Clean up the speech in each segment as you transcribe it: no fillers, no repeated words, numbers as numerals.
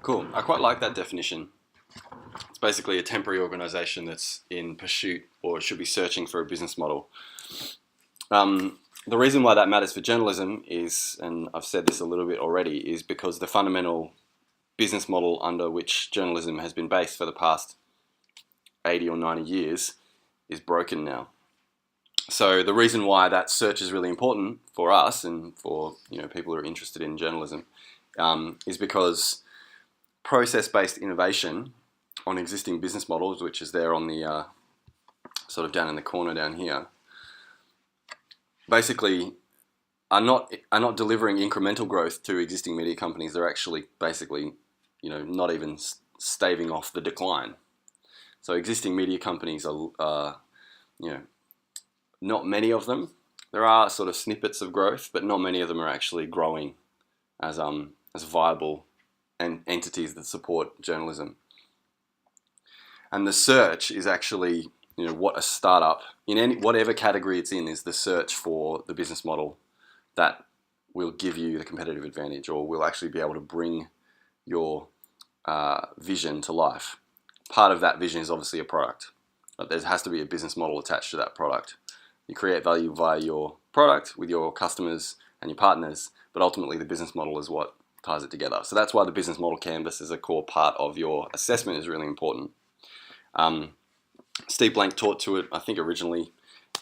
Cool. I quite like that definition. It's basically a temporary organization that's in pursuit or should be searching for a business model. The reason why that matters for journalism is, and I've said this a little bit already, is because the fundamental business model under which journalism has been based for the past 80 or 90 years is broken now. So the reason why that search is really important for us and for people who are interested in journalism is because process-based innovation on existing business models, which is there on the sort of down in the corner down here, basically are not delivering incremental growth to existing media companies. They're actually basically not even staving off the decline. So existing media companies are not many of them. There are sort of snippets of growth, but not many of them are actually growing as viable entities that support journalism. And the search is actually, what a startup, in whatever category it's in, is the search for the business model that will give you the competitive advantage or will actually be able to bring your vision to life. Part of that vision is obviously a product. But there has to be a business model attached to that product. You create value via your product with your customers and your partners, but ultimately the business model is what ties it together. So that's why the business model canvas is a core part of your assessment is really important. Steve Blank taught to it, I think originally.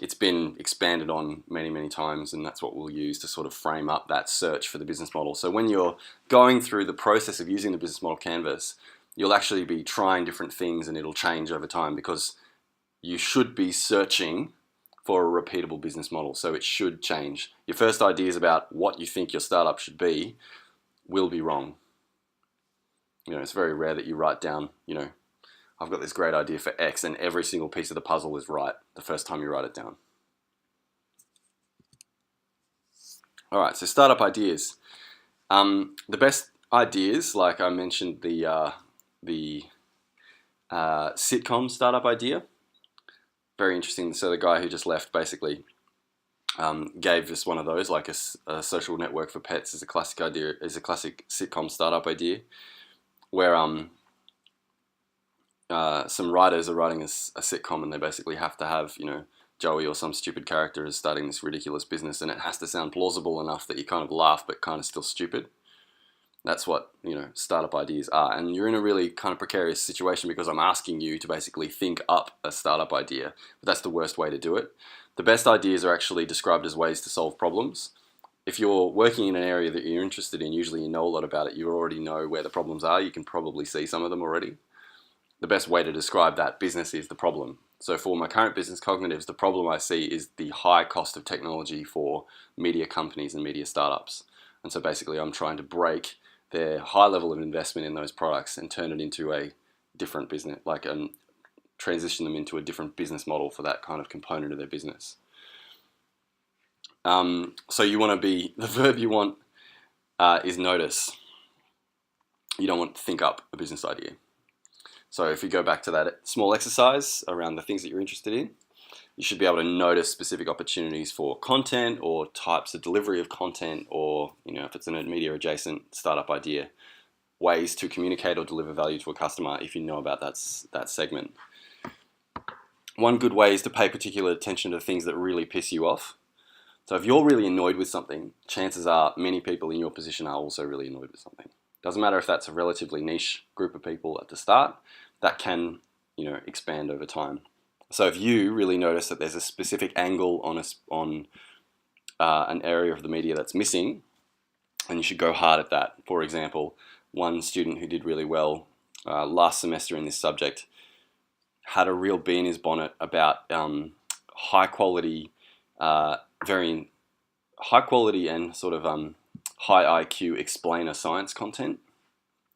It's been expanded on many, many times, and that's what we'll use to sort of frame up that search for the business model. So when you're going through the process of using the business model canvas, you'll actually be trying different things and it'll change over time because you should be searching for a repeatable business model. So it should change. Your first ideas about what you think your startup should be will be wrong. It's very rare that you write down, I've got this great idea for X and every single piece of the puzzle is right the first time you write it down. All right, so startup ideas. The best ideas, like I mentioned, the sitcom startup idea. Very interesting. So the guy who just left basically gave us one of those, like a social network for pets is a classic idea, is a classic sitcom startup idea, where some writers are writing a sitcom and they basically have to have, Joey or some stupid character is starting this ridiculous business and it has to sound plausible enough that you kind of laugh but kind of still stupid. That's what, startup ideas are. And you're in a really kind of precarious situation because I'm asking you to basically think up a startup idea. But that's the worst way to do it. The best ideas are actually described as ways to solve problems. If you're working in an area that you're interested in, usually you know a lot about it. You already know where the problems are. You can probably see some of them already. The best way to describe that business is the problem. So for my current business, Cognitives, the problem I see is the high cost of technology for media companies and media startups. And so basically I'm trying to break their high level of investment in those products and turn it into a different business, transition them into a different business model for that kind of component of their business. So you want to be, the verb you want is notice. You don't want to think up a business idea. So if you go back to that small exercise around the things that you're interested in, you should be able to notice specific opportunities for content or types of delivery of content or, if it's a media adjacent startup idea, ways to communicate or deliver value to a customer if you know about that segment. One good way is to pay particular attention to things that really piss you off. So if you're really annoyed with something, chances are many people in your position are also really annoyed with something. Doesn't matter if that's a relatively niche group of people at the start, that can, expand over time. So if you really notice that there's a specific angle on an area of the media that's missing, and you should go hard at that. For example, one student who did really well last semester in this subject had a real bee in his bonnet about high quality and sort of high IQ explainer science content.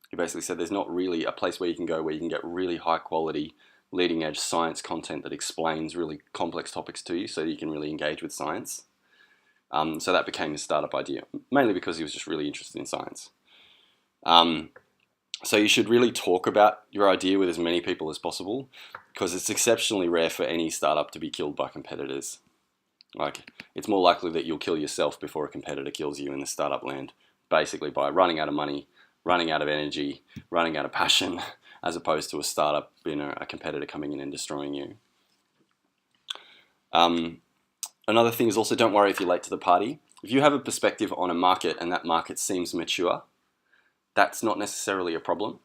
He basically said there's not really a place where you can go where you can get really high quality leading edge science content that explains really complex topics to you so you can really engage with science. So that became his startup idea, mainly because he was just really interested in science. So you should really talk about your idea with as many people as possible because it's exceptionally rare for any startup to be killed by competitors. It's more likely that you'll kill yourself before a competitor kills you in the startup land, basically by running out of money, running out of energy, running out of passion, as opposed to a startup, a competitor coming in and destroying you. Another thing is also, don't worry if you're late to the party. If you have a perspective on a market and that market seems mature, that's not necessarily a problem.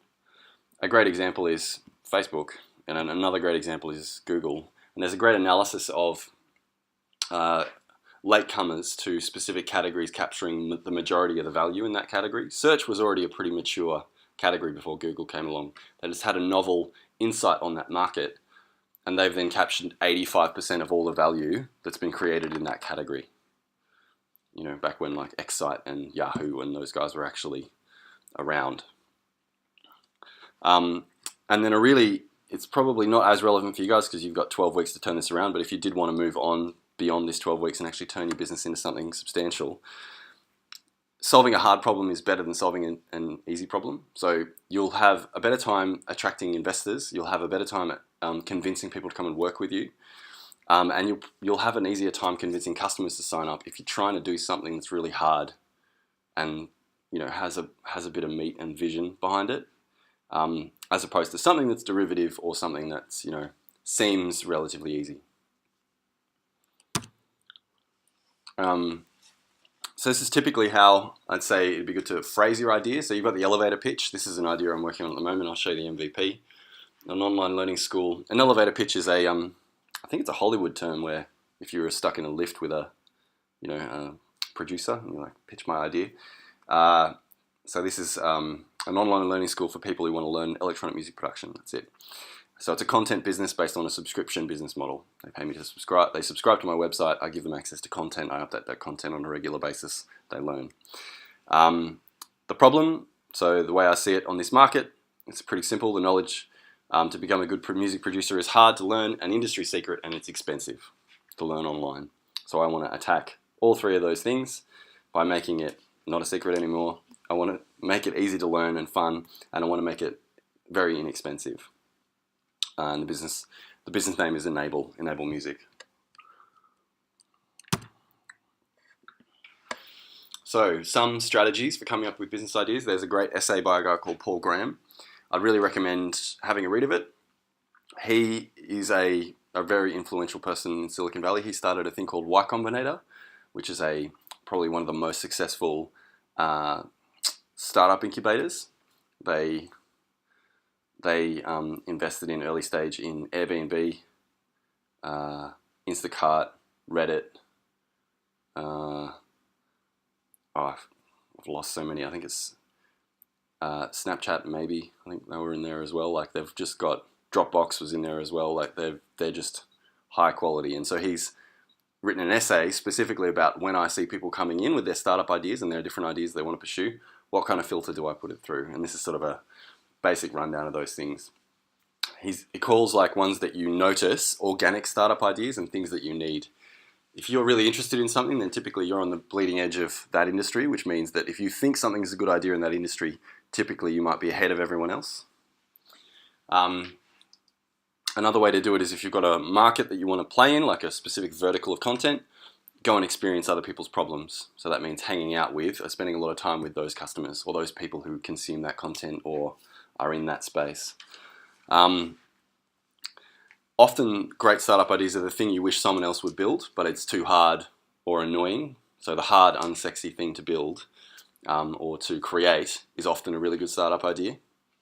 A great example is Facebook, and another great example is Google. And there's a great analysis of latecomers to specific categories capturing the majority of the value in that category. Search was already a pretty mature category before Google came along. They just had a novel insight on that market, and they've then captured 85% of all the value that's been created in that category. Back when like Excite and Yahoo and those guys were actually around. And then it's probably not as relevant for you guys because you've got 12 weeks to turn this around, but if you did want to move on beyond this 12 weeks and actually turn your business into something substantial, solving a hard problem is better than solving an easy problem. So you'll have a better time attracting investors, you'll have a better time at convincing people to come and work with you, and you'll have an easier time convincing customers to sign up if you're trying to do something that's really hard and has a bit of meat and vision behind it, as opposed to something that's derivative or something that's seems relatively easy. So this is typically how I'd say it'd be good to phrase your idea. So you've got the elevator pitch. This is an idea I'm working on at the moment. I'll show you the MVP. An online learning school. An elevator pitch is I think it's a Hollywood term where if you were stuck in a lift with a producer and you're like, pitch my idea. So this is an online learning school for people who want to learn electronic music production. That's it. So it's a content business based on a subscription business model. They pay me to subscribe. They subscribe to my website. I give them access to content. I update that content on a regular basis. They learn. The problem, so the way I see it on this market, it's pretty simple. The knowledge to become a good music producer is hard to learn, an industry secret, and it's expensive to learn online. So I want to attack all three of those things by making it not a secret anymore. I want to make it easy to learn and fun, and I want to make it very inexpensive. And the business name is Enable Music. So some strategies for coming up with business ideas. There's a great essay by a guy called Paul Graham. I'd really recommend having a read of it. He is a very influential person in Silicon Valley. He started a thing called Y Combinator, which is probably one of the most successful startup incubators. They invested in early stage in Airbnb, Instacart, Reddit. I've lost so many. I think it's Snapchat maybe. I think they were in there as well. Like they've just got Dropbox was in there as well. Like they're just high quality. And so he's written an essay specifically about when I see people coming in with their startup ideas and their different ideas they want to pursue, what kind of filter do I put it through? And this is sort of a basic rundown of those things. He calls like ones that you notice organic startup ideas and things that you need. If you're really interested in something, then typically you're on the bleeding edge of that industry, which means that if you think something is a good idea in that industry, typically you might be ahead of everyone else. Another way to do it is if you've got a market that you want to play in, like a specific vertical of content, go and experience other people's problems. So that means hanging out with or spending a lot of time with those customers or those people who consume that content or are in that space. Often great startup ideas are the thing you wish someone else would build, but it's too hard or annoying. So the hard, unsexy thing to build or to create is often a really good startup idea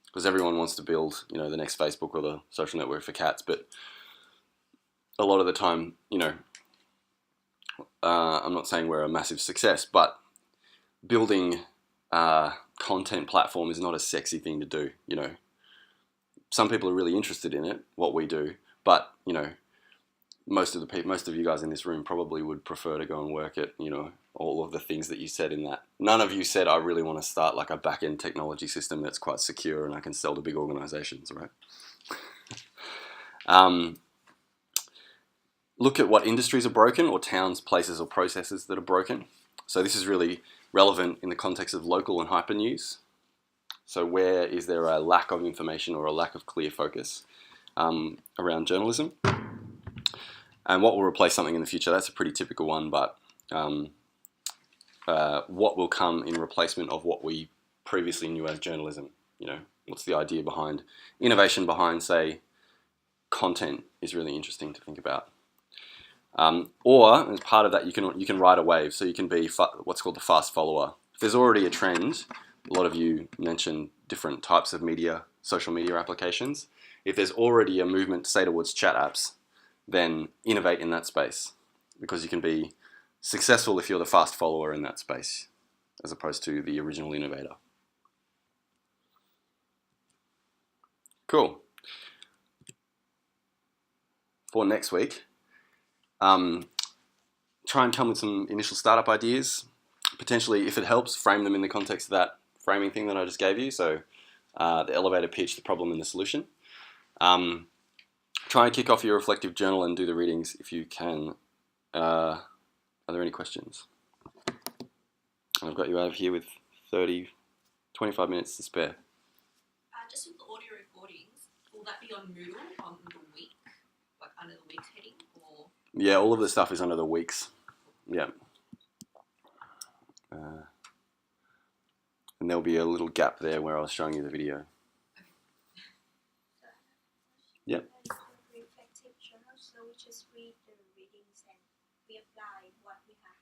because everyone wants to build, the next Facebook or the social network for cats. But a lot of the time, I'm not saying we're a massive success, but building content platform is not a sexy thing to do. Some people are really interested in it, what we do, but most of you guys in this room probably would prefer to go and work at all of the things that you said in that. None of you said I really want to start like a back-end technology system that's quite secure and I can sell to big organizations, right? Look at what industries are broken or towns, places or processes that are broken. So this is really relevant in the context of local and hyper news. So where is there a lack of information or a lack of clear focus around journalism? And what will replace something in the future? That's a pretty typical one, but what will come in replacement of what we previously knew as journalism. You know, what's the idea behind innovation behind, say, content is really interesting to think about. Or as part of that, you can ride a wave, so you can be what's called the fast follower. If there's already a trend, a lot of you mentioned different types of media, social media applications. If there's already a movement, say, towards chat apps, then innovate in that space, because you can be successful if you're the fast follower in that space, as opposed to the original innovator. Cool. For next week, try and come with some initial startup ideas. Potentially, if it helps, frame them in the context of that framing thing that I just gave you. So the elevator pitch, the problem and the solution. Try and kick off your reflective journal and do the readings if you can. Are there any questions? I've got you out of here with 25 minutes to spare. Just with the audio recordings, will that be on Moodle on the week, like under the week's heading, or? Yeah, all of the stuff is under the weeks. Yeah. And there'll be a little gap there where I was showing you the video. Yep. Reflective journal, so we just read the readings and we apply what we have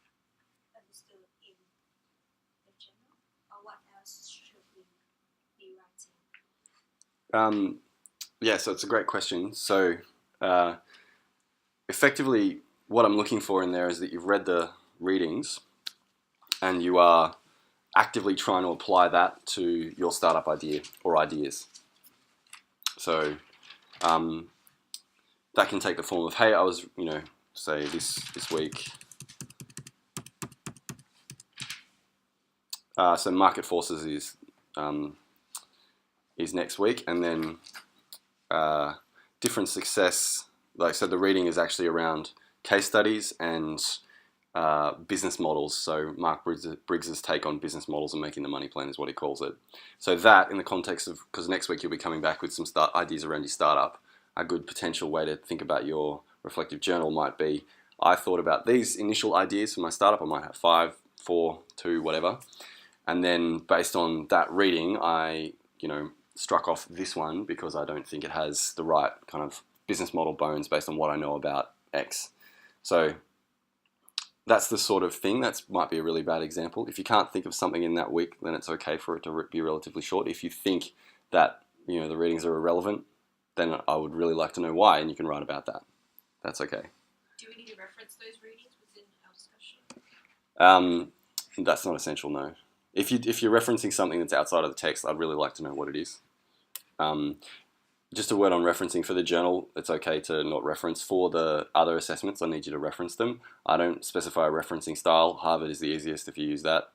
understood in the journal, or what else should we be writing? Yeah, so it's a great question. So effectively, what I'm looking for in there is that you've read the readings and you are actively trying to apply that to your startup idea or ideas. So that can take the form of, hey, I was, say this week. So market forces is next week, and then different success. Like, so the reading is actually around case studies and business models. So Mark Briggs's take on business models and making the money plan is what he calls it. So that, in the context of, because next week you'll be coming back with some ideas around your startup, a good potential way to think about your reflective journal might be, I thought about these initial ideas for my startup. I might have 5, 4, 2, whatever. And then based on that reading, I, struck off this one because I don't think it has the right kind of business model bones based on what I know about X. So that's the sort of thing. That might be a really bad example. If you can't think of something in that week, then it's okay for it to be relatively short. If you think that, the readings are irrelevant, then I would really like to know why, and you can write about that. That's okay. Do we need to reference those readings within our discussion? That's not essential, no. If you're referencing something that's outside of the text, I'd really like to know what it is. Just a word on referencing. For the journal, it's okay to not reference. For the other assessments, I need you to reference them. I don't specify a referencing style. Harvard is the easiest if you use that.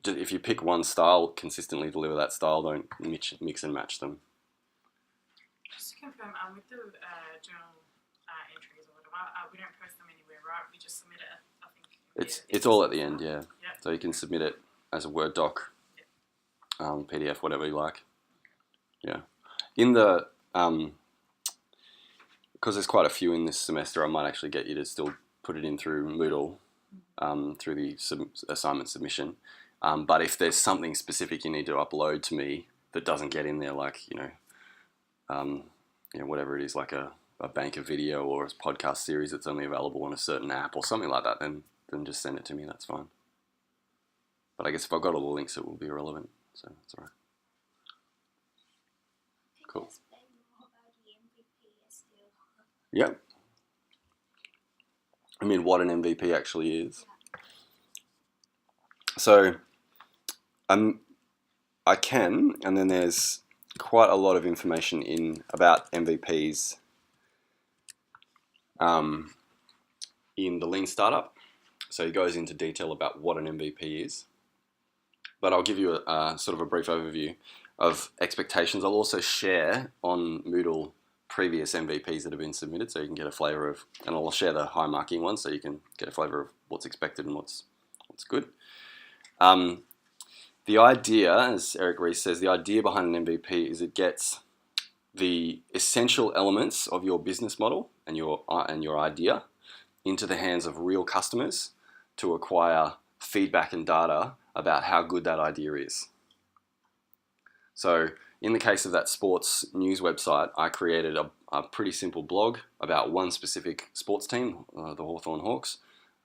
If you pick one style, consistently deliver that style. Don't mix and match them. Just to confirm, with the journal entries or whatever, we don't post them anywhere, right? We just submit it, I think. It's all at the end, yeah. Yep. So you can submit it as a Word doc, Yep. PDF, whatever you like. Yeah. In the, because there's quite a few in this semester, I might actually get you to still put it in through Moodle, through the assignment submission. But if there's something specific you need to upload to me that doesn't get in there, like, whatever it is, like a bank of video or a podcast series that's only available on a certain app or something like that, then just send it to me, that's fine. But I guess if I've got all the links, it will be irrelevant, so that's all right. Cool. Explain more about the MVP still. Yep. I mean, what an MVP actually is. Yeah. So, I can, and then there's quite a lot of information about MVPs in the Lean Startup. So he goes into detail about what an MVP is. But I'll give you a sort of a brief overview of expectations. I'll also share on Moodle previous MVPs that have been submitted, so you can get a flavour of, and I'll share the high marking ones, so you can get a flavour of what's expected and what's good. The idea, as Eric Ries says, the idea behind an MVP is it gets the essential elements of your business model and your idea into the hands of real customers to acquire feedback and data about how good that idea is. So in the case of that sports news website, I created a pretty simple blog about one specific sports team, the Hawthorn Hawks.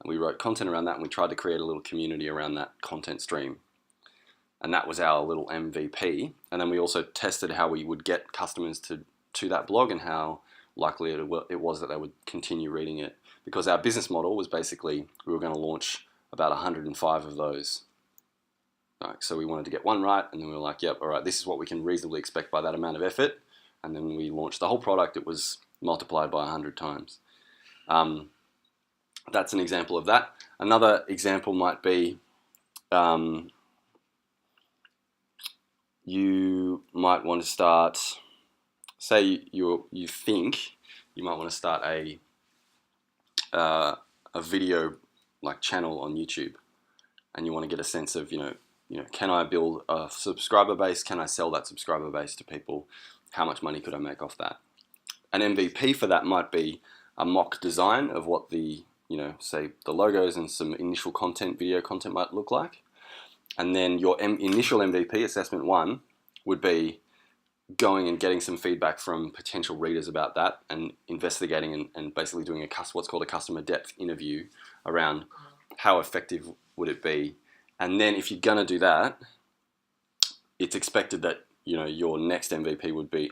And we wrote content around that, and we tried to create a little community around that content stream. And that was our little MVP. And then we also tested how we would get customers to that blog and how likely it was that they would continue reading it. Because our business model was basically, we were going to launch about 105 of those. Right, so we wanted to get one right, and then we were like, yep, all right, this is what we can reasonably expect by that amount of effort. And then we launched the whole product. It was multiplied by 100 times. That's an example of that. Another example might be you might want to start, say you think you might want to start a video like channel on YouTube, and you want to get a sense of, can I build a subscriber base? Can I sell that subscriber base to people? How much money could I make off that? An MVP for that might be a mock design of what the, say the logos and some initial content, video content might look like. And then your initial MVP, assessment 1, would be going and getting some feedback from potential readers about that and investigating and basically doing what's called a customer depth interview around how effective would it be. And then if you're going to do that, it's expected that, your next MVP would be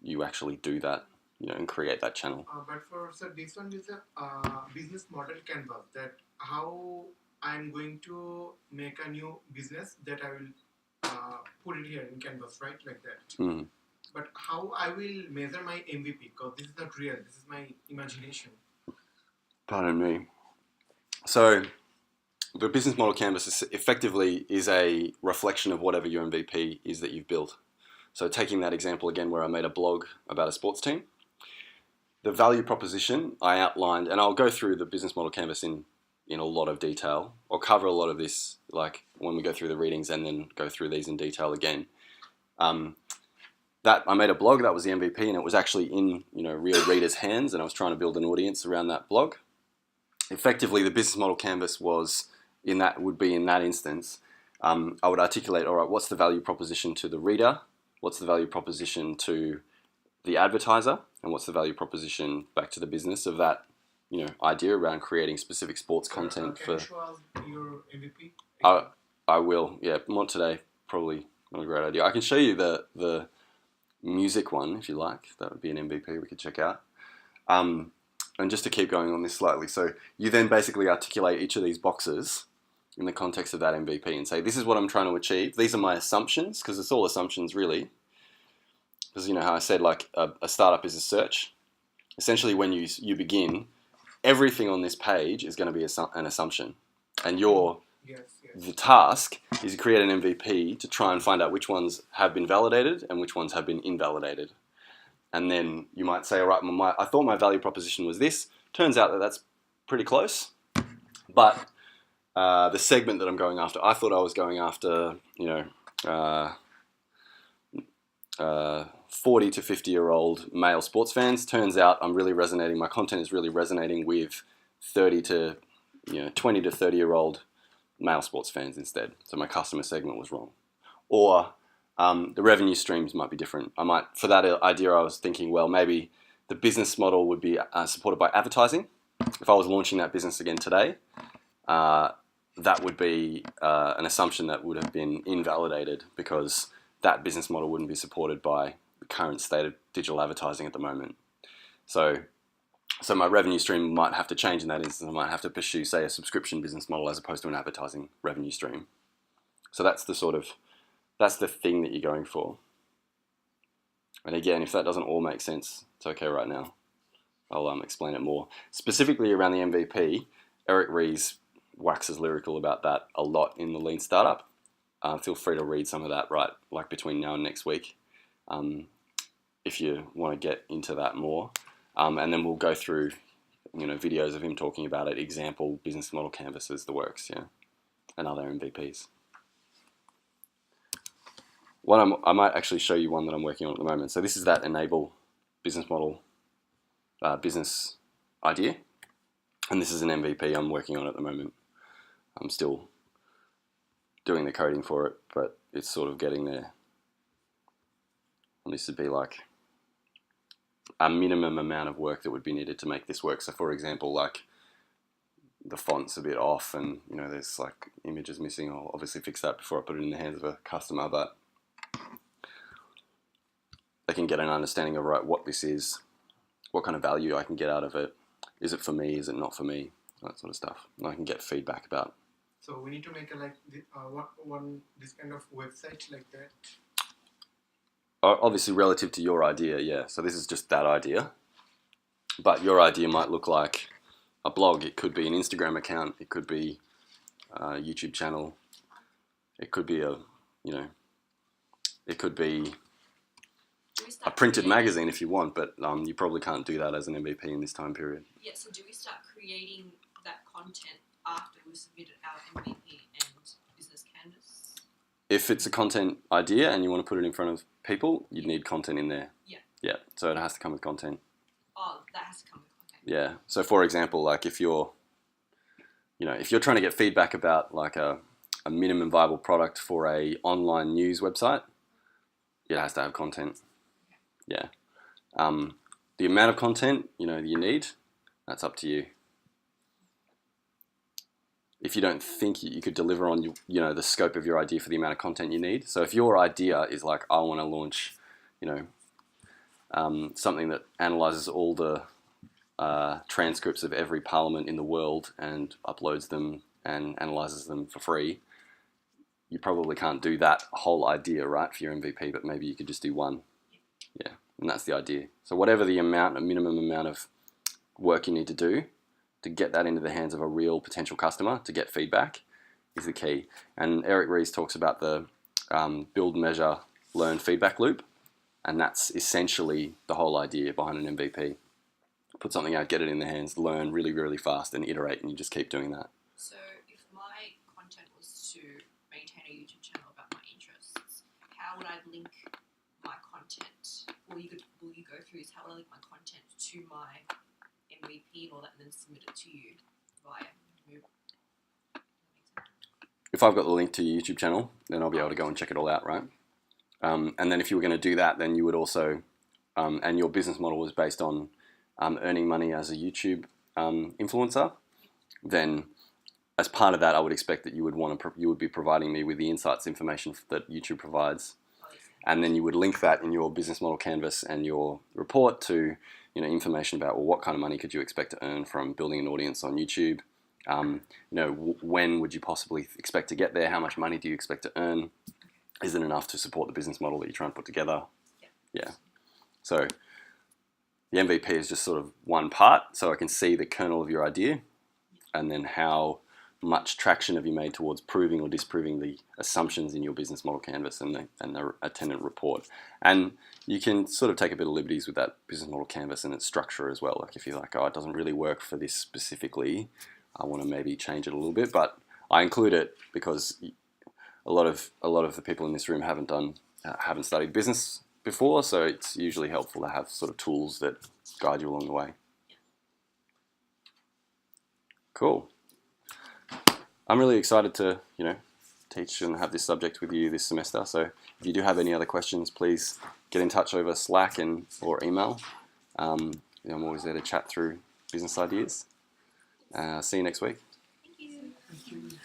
you actually do that, and create that channel. But for this one is a business model canvas, that how I'm going to make a new business that I will put it here in canvas, right? Like that. Mm. But how I will measure my MVP, because this is not real, this is my imagination. Pardon me. So the business model canvas effectively is a reflection of whatever your MVP is that you've built. So taking that example again where I made a blog about a sports team, the value proposition I outlined, and I'll go through the business model canvas in a lot of detail. I'll cover a lot of this like when we go through the readings and then go through these in detail again. That I made a blog, that was the MVP, and it was actually in real readers' hands, and I was trying to build an audience around that blog. Effectively, the business model canvas would be in that instance. I would articulate, all right, what's the value proposition to the reader? What's the value proposition to the advertiser? And what's the value proposition back to the business of that, idea around creating specific sports content Can you show us your MVP? I will, yeah, not today, probably not a great idea. I can show you the music one if you like. That would be an MVP we could check out. And just to keep going on this slightly, so you then basically articulate each of these boxes in the context of that MVP and say, this is what I'm trying to achieve. These are my assumptions, because it's all assumptions really. Because how I said, like a startup is a search. Essentially, when you begin, everything on this page is going to be an assumption. And the task is to create an MVP to try and find out which ones have been validated and which ones have been invalidated. And then you might say, all right, I thought my value proposition was this. Turns out that that's pretty close. But the segment that I'm going after, I thought I was going after, 40 to 50-year-old male sports fans. Turns out my content is really resonating with 20 to 30-year-old male sports fans instead. So my customer segment was wrong. Or the revenue streams might be different. For that idea, I was thinking, well, maybe the business model would be supported by advertising. If I was launching that business again today, that would be an assumption that would have been invalidated because that business model wouldn't be supported by the current state of digital advertising at the moment. So my revenue stream might have to change in that instance. I might have to pursue, say, a subscription business model as opposed to an advertising revenue stream. So that's the thing that you're going for. And again, if that doesn't all make sense, it's okay right now. I'll explain it more. Specifically around the MVP, Eric Ries waxes lyrical about that a lot in the Lean Startup. Feel free to read some of that between now and next week if you want to get into that more. And then we'll go through videos of him talking about it, example business model canvases, the works, and other MVPs. I might actually show you one that I'm working on at the moment. So this is that enable business model, business idea. And this is an MVP I'm working on at the moment. I'm still doing the coding for it, but it's sort of getting there. And this would be like a minimum amount of work that would be needed to make this work. So for example, like the font's a bit off and there's like images missing. I'll obviously fix that before I put it in the hands of a customer, but they can get an understanding of what this is, what kind of value I can get out of it. Is it for me? Is it not for me? That sort of stuff. And I can get feedback about. So we need to make this kind of website like that. Obviously relative to your idea, yeah. So this is just that idea, but your idea might look like a blog. It could be an Instagram account. It could be a YouTube channel. It could be it could be a printed magazine if you want, but you probably can't do that as an MVP in this time period. Yeah, so do we start creating that content after we've submitted our MVP and business canvas? If it's a content idea and you want to put it in front of people, you'd need content in there. Yeah. Yeah, so it has to come with content. Oh, that has to come with content. Yeah, so for example, like if you're trying to get feedback about like a minimum viable product for a online news website, it has to have content. Yeah. The amount of content, that you need, that's up to you. If you don't think you could deliver on the scope of your idea for the amount of content you need. So if your idea is like, I want to launch, something that analyzes all the transcripts of every parliament in the world and uploads them and analyzes them for free, you probably can't do that whole idea, right, for your MVP, but maybe you could just do one. Yeah, and that's the idea. So whatever the minimum amount of work you need to do to get that into the hands of a real potential customer to get feedback is the key. And Eric Ries talks about the build, measure, learn feedback loop, and that's essentially the whole idea behind an MVP. Put something out, get it in the hands, learn really, really fast, and iterate, and you just keep doing that. So if my content was to maintain a YouTube channel about my interests, how would I link my content? Will you go through this? How would I link my content to my MVP and all that, and then submit it to you via Moodle? If I've got the link to your YouTube channel, then I'll be able to go and check it all out, right? And then if you were going to do that, then you would also, and your business model was based on earning money as a YouTube influencer, then as part of that, I would expect that you would be providing me with the insights information that YouTube provides, and then you would link that in your business model canvas and your report to information about, well, what kind of money could you expect to earn from building an audience on YouTube? When would you possibly expect to get there? How much money do you expect to earn? Is it enough to support the business model that you're trying to put together? Yeah. So the MVP is just sort of one part, so I can see the kernel of your idea, and then how much traction have you made towards proving or disproving the assumptions in your business model canvas and the attendant report. And you can sort of take a bit of liberties with that business model canvas and its structure as well. Like if you're like, oh, it doesn't really work for this specifically, I want to maybe change it a little bit, but I include it because a lot of the people in this room haven't studied business before, so it's usually helpful to have sort of tools that guide you along the way. Cool. I'm really excited to, teach and have this subject with you this semester. So if you do have any other questions, please get in touch over Slack or email. I'm always there to chat through business ideas. See you next week. Thank you. Thank you.